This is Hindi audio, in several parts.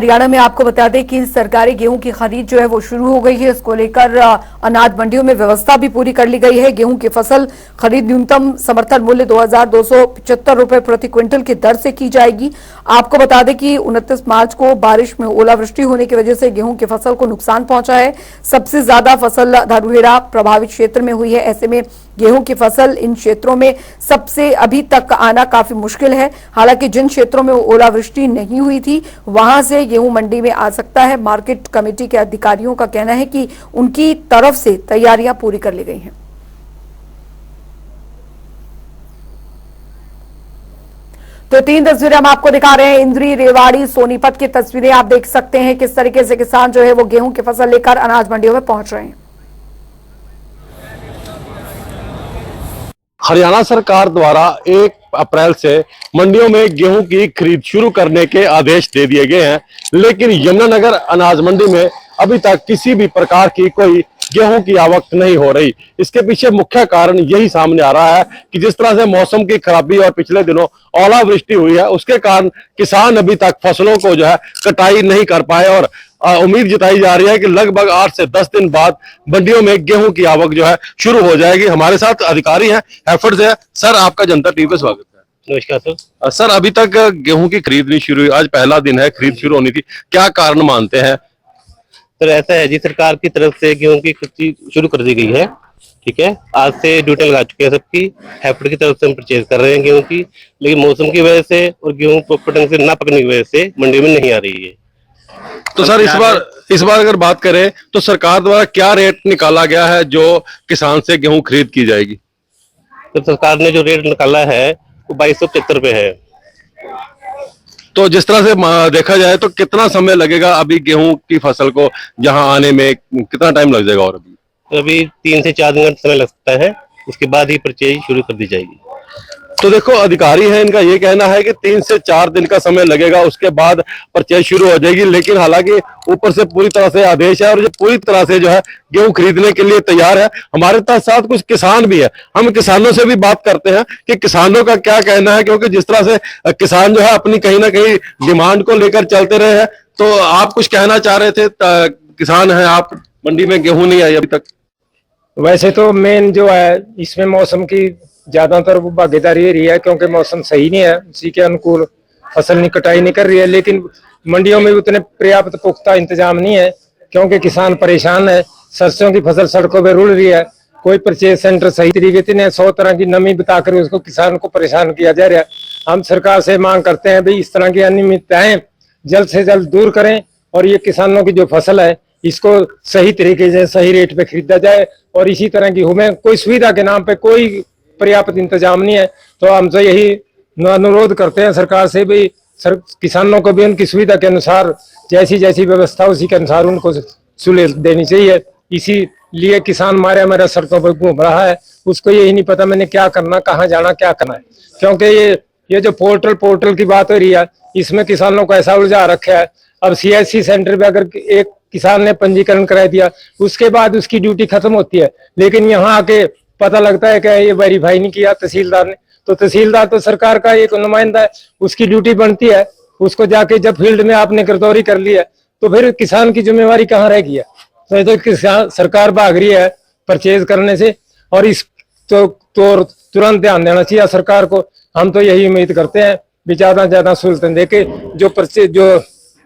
हरियाणा में आपको बता दें कि सरकारी गेहूं की खरीद जो है वो शुरू हो गई है। इसको लेकर अनाज मंडियों में व्यवस्था भी पूरी कर ली गई है। गेहूं की फसल खरीद न्यूनतम समर्थन मूल्य 2275 रुपए प्रति क्विंटल की दर से की जाएगी। आपको बता दें कि 29 मार्च को बारिश में ओलावृष्टि होने की वजह से गेहूं की फसल को नुकसान पहुंचा है। सबसे ज्यादा फसल धरुहेड़ा प्रभावित क्षेत्र में हुई है। ऐसे में गेहूं की फसल इन क्षेत्रों में सबसे अभी तक आना काफी मुश्किल है। हालांकि जिन क्षेत्रों में ओलावृष्टि नहीं हुई थी वहां से गेहूं मंडी में आ सकता है। मार्केट कमेटी के अधिकारियों का कहना है कि उनकी तरफ से तैयारियां पूरी कर ली गई हैं। तो 3 तस्वीरें हम आपको दिखा रहे हैं। इंद्री, रेवाड़ी, सोनीपत की तस्वीरें आप देख सकते हैं किस तरीके से किसान जो है वो गेहूं की फसल लेकर अनाज मंडियों में पहुंच रहे हैं। हरियाणा सरकार द्वारा 1 अप्रैल से मंडियों में गेहूं की खरीद शुरू करने के आदेश दे दिए गए हैं, लेकिन यमुनानगर अनाज मंडी में अभी तक किसी भी प्रकार की कोई गेहूं की आवक नहीं हो रही। इसके पीछे मुख्य कारण यही सामने आ रहा है कि जिस तरह से मौसम की खराबी और पिछले दिनों ओलावृष्टि हुई है, उसके कारण किसान अभी तक फसलों को जो है कटाई नहीं कर पाए और उम्मीद जताई जा रही है कि लगभग 8 से 10 दिन बाद मंडियों में गेहूं की आवक जो है शुरू हो जाएगी। हमारे साथ अधिकारी हैं हैफर्ड से। सर, आपका जनता टीवी पे स्वागत है। नमस्कार सर। सर, अभी तक गेहूं की खरीद नहीं शुरू हुई, आज पहला दिन है, खरीद शुरू होनी थी, क्या कारण मानते हैं? सर ऐसा है जी, सरकार की तरफ से गेहूं की खरीद शुरू कर दी गई है। ठीक है, आज से ड्यूटी लगा चुके हैं सबकी। हैफर्ड की तरफ से हम परचेज कर रहे हैं गेहूं की, लेकिन मौसम की वजह से और गेहूं प्रॉपर ढंग से ना पकने की वजह से मंडी में नहीं आ रही है। तो सर इस बार अगर बात करें तो सरकार द्वारा क्या रेट निकाला गया है जो किसान से गेहूं खरीद की जाएगी? तो सरकार ने जो रेट निकाला है वो 2275 रुपए है। तो जिस तरह से देखा जाए तो कितना समय लगेगा अभी गेहूं की फसल को जहां आने में, कितना टाइम लग जाएगा? और अभी 3 से 4 दिन का समय लग सकता है, उसके बाद ही परचेज शुरू कर दी जाएगी। तो देखो, अधिकारी है, इनका ये कहना है कि 3 से 4 दिन का समय लगेगा, उसके बाद परचेज शुरू हो जाएगी। लेकिन हालांकि ऊपर से पूरी तरह से आदेश है और जो पूरी तरह से जो है गेहूं खरीदने के लिए तैयार है। हमारे साथ कुछ किसान भी है, हम किसानों से भी बात करते हैं कि किसानों का क्या कहना है, क्योंकि जिस तरह से किसान जो है अपनी कहीं ना कहीं डिमांड को लेकर चलते रहे हैं। तो आप कुछ कहना चाह रहे थे, किसान है आप, मंडी में गेहूं नहीं आई अभी तक। वैसे तो मेन जो है इसमें मौसम की ज्यादातर भागीदारी रही है, क्योंकि मौसम सही नहीं है, उसी के अनुकूल फसल कटाई नहीं कर रही है। लेकिन मंडियों में उतने पर्याप्त पुख्ता इंतजाम नहीं है, क्योंकि किसान परेशान है। सरसों की फसल सड़कों पर रुल रही है, कोई परचेज सेंटर सही तरीके से नहीं, 100 तरह की नमी बताकर उसको किसान को परेशान किया जा रहा है। हम सरकार से मांग करते हैं भाई इस तरह की अनियमितताएं जल्द से जल्द दूर करें और ये किसानों की जो फसल है इसको सही तरीके से सही रेट पे खरीदा जाए। और इसी तरह की हमें कोई सुविधा के नाम पे कोई पर्याप्त इंतजाम नहीं है, तो हमसे यही अनुरोध करते हैं सरकार से भी किसानों को भी उनकी सुविधा के अनुसार जैसी जैसी व्यवस्था उसी के अनुसार उनको सहूलियत देनी चाहिए। इसीलिए किसान मारे सड़कों पर घूम रहा है, उसको यही नहीं पता मैंने क्या करना, कहाँ जाना, क्या करना है। क्योंकि ये जो पोर्टल की बात हो रही है, इसमें किसानों को ऐसा उलझा रखा है। अब CSC सेंटर पे अगर एक किसान ने पंजीकरण करा दिया, उसके बाद उसकी ड्यूटी खत्म होती है, लेकिन यहाँ आके पता लगता है कि ये वेरीफाई नहीं किया तहसीलदार ने। तो तहसीलदार तो सरकार का एक नुमाइंदा है, उसकी ड्यूटी बनती है, उसको जाके जब फील्ड में आपने गिरदौरी कर ली है तो फिर किसान की जिम्मेवारी कहाँ रह गई है? तो किसान सरकार भाग रही है परचेज करने से, और इस तो तुरंत ध्यान देना चाहिए सरकार को। हम तो यही उम्मीद करते हैं भी ज्यादा से ज्यादा सहूलतें देके जो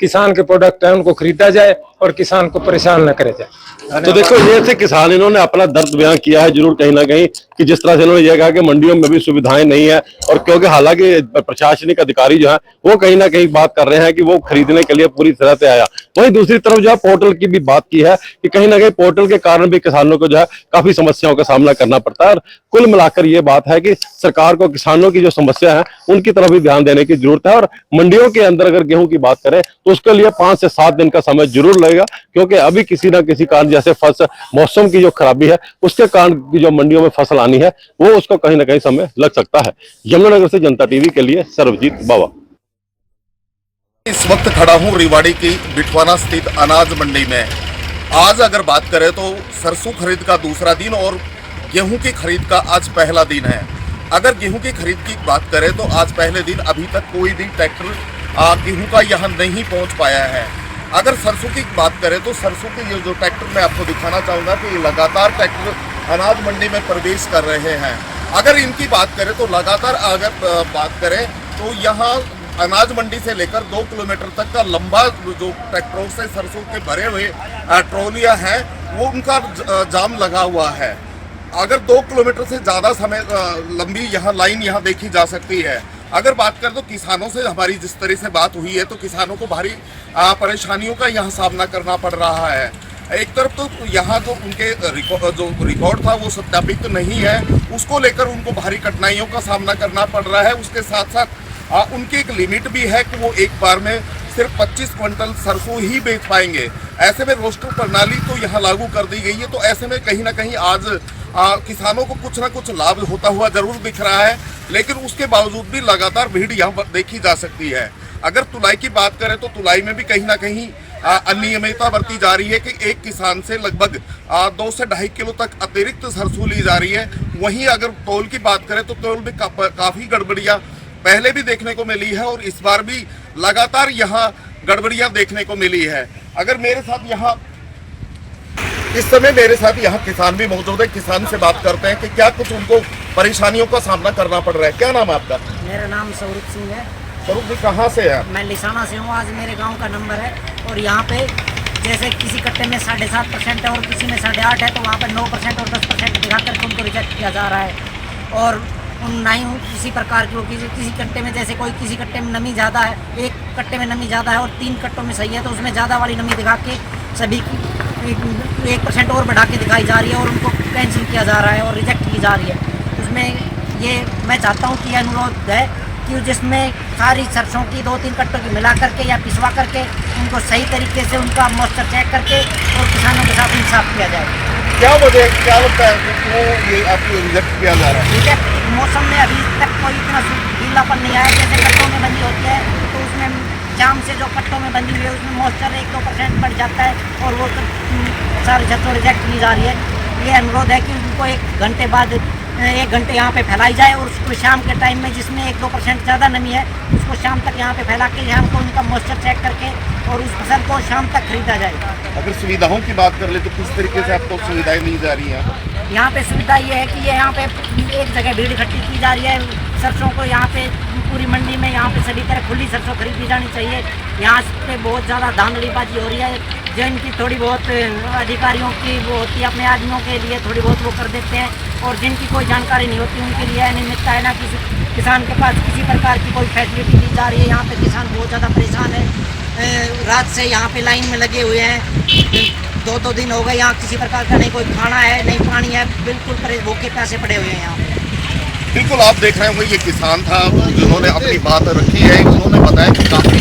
किसान के प्रोडक्ट है उनको खरीदा जाए और किसान को परेशान न करे जाए। तो देखो, ये थे किसान, इन्होंने अपना दर्द बयां किया है जरूर कहीं ना कहीं कि जिस तरह से इन्होंने ये कहा कि मंडियों में भी सुविधाएं नहीं है, और क्योंकि हालांकि प्रशासनिक अधिकारी जो है वो कहीं ना कहीं बात कर रहे हैं कि वो खरीदने के लिए पूरी तरह से आया। वहीं दूसरी तरफ जो है पोर्टल की भी बात की है कि कहीं ना कहीं पोर्टल के कारण भी किसानों को जो है काफी समस्याओं का सामना करना पड़ता है। और कुल मिलाकर ये बात है कि सरकार को किसानों की जो समस्या है उनकी तरफ भी ध्यान देने की जरूरत है। और मंडियों के अंदर अगर गेहूं की बात करें तो उसके लिए 5 से 7 दिन का समय जरूर लगेगा, क्योंकि अभी किसी ना किसी कारण जैसे मौसम की जो खराबी है उसके कारण जो मंडियों में फसल आनी है वो उसको कहीं ना कहीं समय लग सकता है। यमुनानगर से जनता टीवी के लिए सर्वजीत बावा। इस वक्त खड़ा हूं रेवाड़ी की बिठवाना स्थित अनाज मंडी में। आज अगर बात करें तो सरसों खरीद का दूसरा दिन और गेहूं की खरीद का आज पहला दिन है। अगर गेहूं की खरीद की बात करें तो आज पहले दिन अभी तक कोई भी ट्रैक्टर गेहूं का यहाँ नहीं पहुंच पाया है। अगर सरसों की बात करें तो सरसों के ये जो ट्रैक्टर मैं आपको दिखाना चाहूँगा कि लगातार ट्रैक्टर अनाज मंडी में प्रवेश कर रहे हैं। अगर इनकी बात करें तो लगातार अगर बात करें तो यहाँ अनाज मंडी से लेकर 2 किलोमीटर तक का लंबा जो ट्रैक्टरों से सरसों के भरे हुए ट्रॉलियां हैं वो उनका जाम लगा हुआ है। अगर 2 किलोमीटर से ज़्यादा समय लंबी यहाँ लाइन यहाँ देखी जा सकती है। अगर बात करें तो किसानों से हमारी जिस तरह से बात हुई है तो किसानों को भारी परेशानियों का यहाँ सामना करना पड़ रहा है। एक तरफ तो यहाँ जो उनके जो रिकॉर्ड था वो सत्यापित नहीं है, उसको लेकर उनको भारी कठिनाइयों का सामना करना पड़ रहा है। उसके साथ साथ उनकी एक लिमिट भी है कि वो एक बार में सिर्फ 25 क्विंटल सरसों ही बेच पाएंगे। ऐसे में रोस्टर प्रणाली तो यहाँ लागू कर दी गई है, तो ऐसे में कहीं ना कहीं आज किसानों को कुछ ना कुछ लाभ होता हुआ जरूर दिख रहा है, लेकिन उसके बावजूद भी लगातार भीड़ यहाँ देखी जा सकती है। अगर तुलाई की बात करें तो तुलाई में भी कहीं ना कहीं अनियमितता बरती जा रही है कि एक किसान से लगभग 2 से 2.5 किलो तक अतिरिक्त सरसों ली जा रही है। वहीं अगर तौल की बात करें तो तौल में काफ़ी गड़बड़ियाँ पहले भी देखने को मिली है और इस बार भी लगातार यहाँ गड़बड़ियाँ देखने को मिली है। अगर मेरे साथ यहाँ इस समय मेरे साथ यहाँ किसान भी मौजूद है, किसान से बात करते हैं कि क्या कुछ उनको परेशानियों का सामना करना पड़ रहा है। क्या नाम है आपका? मेरा नाम स्वरूप सिंह है। स्वरूप जी कहाँ से है? मैं लिसाना से हूँ। आज मेरे गांव का नंबर है और यहाँ पे जैसे किसी कट्टे में 7.5% है और किसी में 8.5 है, तो वहाँ पर 9% और 10% दिखा करके उनको रिजेक्ट किया जा रहा है। और ना ही किसी प्रकार की किसी कट्टे में जैसे कोई किसी कट्टे में नमी ज़्यादा है, एक कट्टे में नमी ज़्यादा है और 3 कट्टों में सही है, तो उसमें ज़्यादा वाली नमी दिखा के सभी की 1% और बढ़ा के दिखाई जा रही है और उनको कैंसिल किया जा रहा है और रिजेक्ट की जा रही है। उसमें ये मैं चाहता हूँ कि अनुरोध है कि जिसमें सारी सरसों की 2-3 कट्टों की मिला करके या पिसवा करके उनको सही तरीके से उनका मॉइस्चर चेक करके और किसानों के साथ इंसाफ किया जाए। क्या वजह क्या लगता है कि ये आपको रिजेक्ट किया जा रहा है? ठीक है, मौसम में अभी तक कोई इतना ढीलापन नहीं आया। जैसे कट्टों में बंदी होती है तो उसमें जाम से जो कट्टों में बंदी हुई है उसमें मॉइस्चर 1-2% बढ़ जाता है और वो सारी छतों रिजेक्ट की जा रही है। ये अनुरोध है कि उनको 1 घंटे बाद 1 घंटे यहाँ पे फैलाई जाए और उसको शाम के टाइम में जिसमें 1-2% ज़्यादा नमी है उसको शाम तक यहाँ पे फैला के शाम को उनका मॉइस्चर चेक करके और उस फसल को शाम तक खरीदा जाएगा। अगर सुविधाओं की बात कर ले तो किस तरीके से आपको सुविधाएं दी जा रही हैं? यहाँ पे सुविधा ये है कि ये यहाँ पे एक जगह भीड़ इकट्ठी की जा रही है। सरसों को यहाँ पे पूरी मंडी में यहाँ पे सभी तरह खुली सरसों खरीदी जानी चाहिए। यहाँ पे बहुत ज़्यादा धांधलीबाजी हो रही है, जो इनकी थोड़ी बहुत अधिकारियों की वो होती है, अपने आदमियों के लिए थोड़ी बहुत वो कर देते हैं और जिनकी कोई जानकारी नहीं होती उनके लिए अनियमितता है। ना किसान के पास किसी प्रकार की कोई फैसिलिटी दी जा रही है। यहाँ पे किसान बहुत ज़्यादा परेशान है। रात से यहाँ पे लाइन में लगे हुए हैं, 2-2 दिन हो गए। यहाँ किसी प्रकार का नहीं कोई खाना है नहीं पानी है, बिल्कुल भूखे प्यासे पड़े हुए हैं यहाँ। बिल्कुल आप देख रहे होंगे ये किसान था जिन्होंने अपनी बात रखी है। उन्होंने बताया कि काफ़ी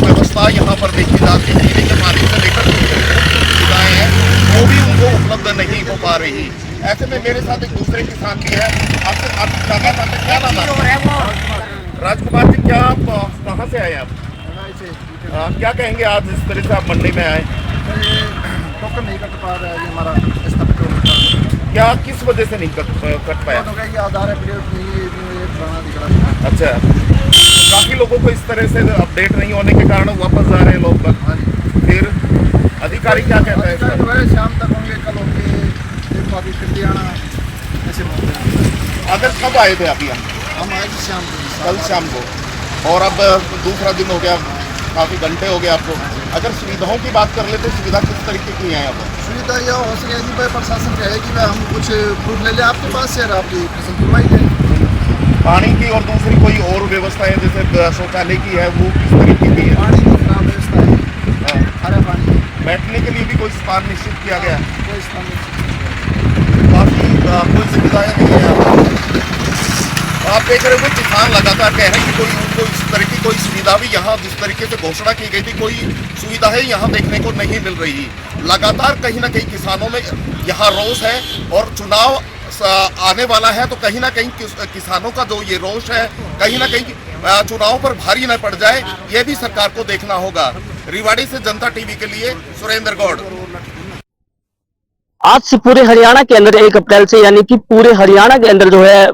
व्यवस्था यहाँ पर देखी जाती है, पीने के पानी से लेकर सुविधाएं हैं वो भी उनको उपलब्ध नहीं हो पा रही। ऐसे में मेरे साथ एक दूसरे किसान भी है। आपसे आप जानना चाहते हैं क्या नाम है? राजकुमार जी, क्या आप कहाँ से आए आप? क्या कहेंगे आज इस तरह से आप मंडी में आए? टोकन नहीं कट पा रहा है ये हमारा स्थापित। क्या किस वजह से नहीं कट पाया? आधार अपडेट नहीं। अच्छा, काफी लोगों को इस तरह से अपडेट नहीं होने के कारण वापस जा रहे हैं लोग। फिर अधिकारी क्या कहते हैं? शाम तक होंगे, कल होंगे, देखो अभी फिर आना ऐसे बोलते हैं। अगर कब आए थे अभी? हम आए थे शाम को, कल शाम को, और अब दूसरा दिन हो गया, काफ़ी घंटे हो गए आपको। अगर सुविधाओं की बात कर लेते, सुविधा किस तरीके की है यहाँ पर? सुविधा यह हो सके यदि भाई प्रशासन कहे कि भाई हम कुछ प्रूफ ले लें आपके पास से, आपकी फसल खुलवाई दें। पानी की और दूसरी कोई और व्यवस्था है जैसे शौचालय की है, वो किस तरीके की है? पानी की खराब व्यवस्था है, खारा पानी। बैठने के लिए भी कोई स्थान निश्चित किया गया? कोई स्थान नहीं। बाकी कोई सुविधाएं नहीं है। आप देख रहे हो किसान लगातार कह रहे हैं कि कोई उनको इस तरह की कोई सुविधा भी यहाँ जिस तरीके से घोषणा की गई थी कोई सुविधाएं यहाँ देखने को नहीं मिल रही। लगातार कहीं ना कहीं किसानों में यहाँ रोष है और चुनाव आने वाला है तो कहीं ना कहीं किसानों का जो ये रोष है कहीं ना कहीं चुनाव पर भारी न पड़ जाए, ये भी सरकार को देखना होगा। रेवाड़ी से जनता टीवी के लिए सुरेंद्र गौड़। आज से पूरे हरियाणा के अंदर 1 अप्रैल से यानी कि पूरे हरियाणा के अंदर जो है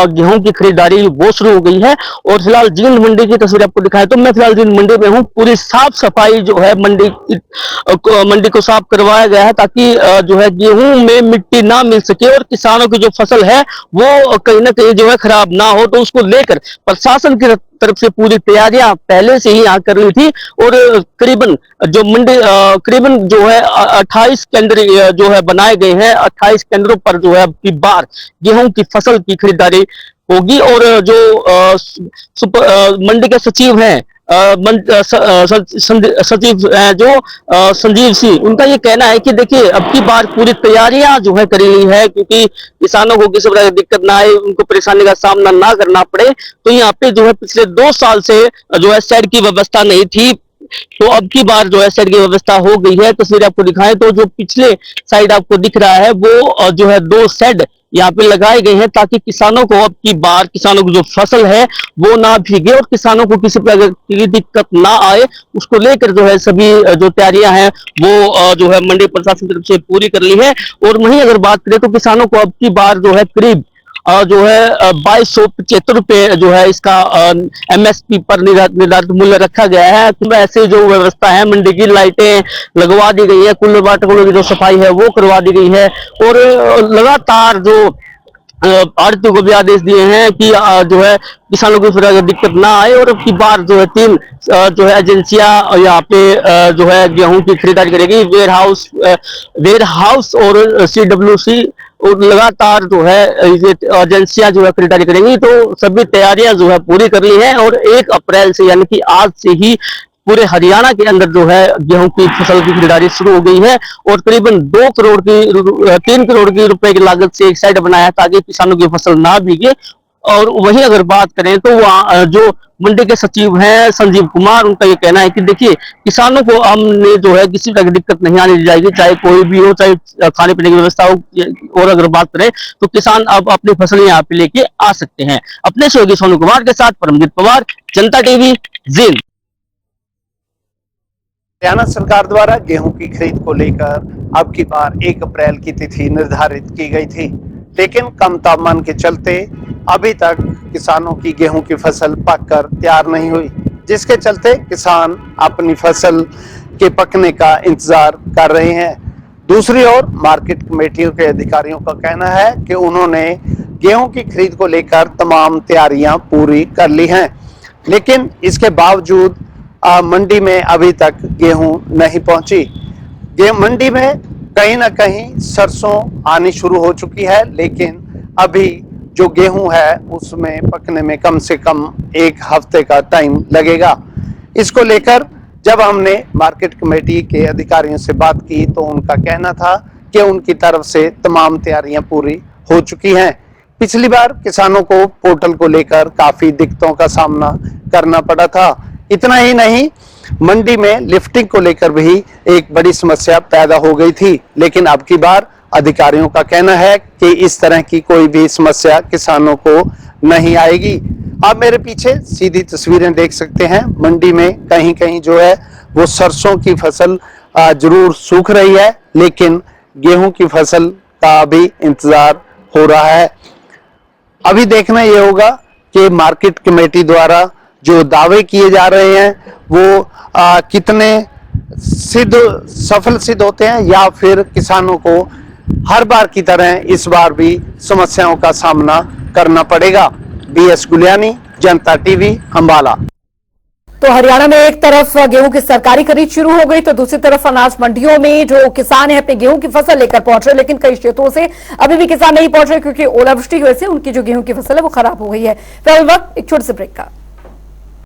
गेहूं की खरीदारी वो शुरू हो गई है। और फिलहाल जींद मंडी की तस्वीर आपको दिखाएं तो मैं फिलहाल जींद मंडी में हूं। पूरी साफ सफाई जो है मंडी को साफ करवाया गया है ताकि जो है गेहूं में मिट्टी ना मिल सके और किसानों की जो फसल है वो कहीं ना कहीं जो है खराब ना हो। तो उसको लेकर प्रशासन की तरफ से पूरी तैयारियां पहले से ही यहाँ कर ली थी। और करीबन जो मंडी करीबन जो है 28 केंद्र जो है बनाए गए हैं। 28 केंद्रों पर जो है अब की बार गेहूं की फसल की खरीदारी होगी। और जो मंडी के सचिव हैं सचिव जो संजीव सिंह, उनका ये कहना है कि देखिए अब की बार पूरी तैयारियां जो है करी ली है क्योंकि किसानों को किसी प्रकार की दिक्कत ना आए, उनको परेशानी का सामना ना करना पड़े। तो यहाँ पे जो है पिछले 2 साल से जो है शेड की व्यवस्था नहीं थी, तो अब की बार जो है शेड की व्यवस्था हो गई है। तस्वीर आपको दिखाएं तो जो पिछले साइड आपको दिख रहा है वो जो है 2 शेड यहाँ पे लगाए गए हैं ताकि किसानों को अब की बार किसानों की जो फसल है वो ना भीगे और किसानों को किसी प्रकार की दिक्कत ना आए। उसको लेकर जो है सभी जो तैयारियां हैं वो जो है मंडी प्रशासन की तरफ से पूरी कर ली है। और वहीं अगर बात करें तो किसानों को अब की बार जो है करीब जो है 2275 रुपए जो है इसका MSP पर निर्धारित मूल्य रखा गया है। तो ऐसे जो व्यवस्था है, मंडी की लाइटें लगवा दी गई है, कूलर वाटर की जो सफाई है वो करवा दी गई है। और लगातार जो आड़तियों को भी आदेश दिए हैं कि जो है किसानों को फिर दिक्कत ना आए। और अब की बार जो है 3 जो है एजेंसियां यहाँ पे जो है गेहूं की खरीदारी करेगी, वेयर हाउस और CWC, और लगातार जो है एजेंसियां जो है खरीदारी करेंगी। तो सभी तैयारियां जो है पूरी कर ली है। और 1 अप्रैल से यानी कि आज से ही पूरे हरियाणा के अंदर जो है गेहूं की फसल की खरीदारी शुरू हो गई है। और करीबन 3 करोड़ की रुपए की लागत से एक साइड बनाया है ताकि किसानों की फसल ना भीगे। और वहीं अगर बात करें तो वहाँ जो मंडी के सचिव हैं संजीव कुमार, उनका ये कहना है कि देखिए किसानों को हमने जो है किसी तरह की दिक्कत नहीं आने दी जाएगी, चाहे कोई भी हो, चाहे खाने पीने की व्यवस्था हो। और अगर बात करें तो किसान अब अपनी फसल यहाँ पे लेके आ सकते हैं। अपने सहयोगी सोनू कुमार के साथ परमजीत पवार, जनता टीवी, जींद। हरियाणा सरकार द्वारा गेहूं की खरीद को लेकर अब की बार 1 अप्रैल की तिथि निर्धारित की गई थी, लेकिन कम तापमान के चलते अभी तक किसानों की गेहूं की फसल पककर तैयार नहीं हुई, जिसके चलते किसान अपनी फसल के पकने का इंतजार कर रहे हैं। दूसरी ओर मार्केट कमेटियों के अधिकारियों का कहना है कि उन्होंने गेहूं की खरीद को लेकर तमाम तैयारियां पूरी कर ली हैं, लेकिन इसके बावजूद मंडी में अभी तक गेहूं नहीं पहुंची। मंडी में कहीं ना कहीं सरसों आनी शुरू हो चुकी है, लेकिन अभी जो गेहूं है उसमें पकने में कम से कम 1 हफ्ते का टाइम लगेगा। इसको लेकर जब हमने मार्केट कमेटी के अधिकारियों से बात की तो उनका कहना था कि उनकी तरफ से तमाम तैयारियां पूरी हो चुकी हैं। पिछली बार किसानों को पोर्टल को लेकर काफी दिक्कतों का सामना करना पड़ा था। इतना ही नहीं, मंडी में लिफ्टिंग को लेकर भी एक बड़ी समस्या पैदा हो गई थी, लेकिन अब की बार अधिकारियों का कहना है कि इस तरह की कोई भी समस्या किसानों को नहीं आएगी। आप मेरे पीछे सीधी तस्वीरें देख सकते हैं। मंडी में कहीं कहीं जो है वो सरसों की फसल जरूर सूख रही है, लेकिन गेहूं की फसल का भी इंतजार हो रहा है। अभी देखना यह होगा कि मार्केट कमेटी द्वारा जो दावे किए जा रहे हैं वो कितने सफल सिद्ध होते हैं, या फिर किसानों को हर बार की तरह इस बार भी समस्याओं का सामना करना पड़ेगा। BS गुलियानी, जनता टीवी, अंबाला। तो हरियाणा में एक तरफ गेहूं की सरकारी खरीद शुरू हो गई तो दूसरी तरफ अनाज मंडियों में जो किसान है अपने गेहूं की फसल लेकर पहुंच रहे, लेकिन कई क्षेत्रों से अभी भी किसान नहीं पहुंच रहे क्योंकि ओलावृष्टि की वजह से उनकी जो गेहूं की फसल है वो खराब हो गई है। फिलहाल वक्त एक छोटे से ब्रेक का।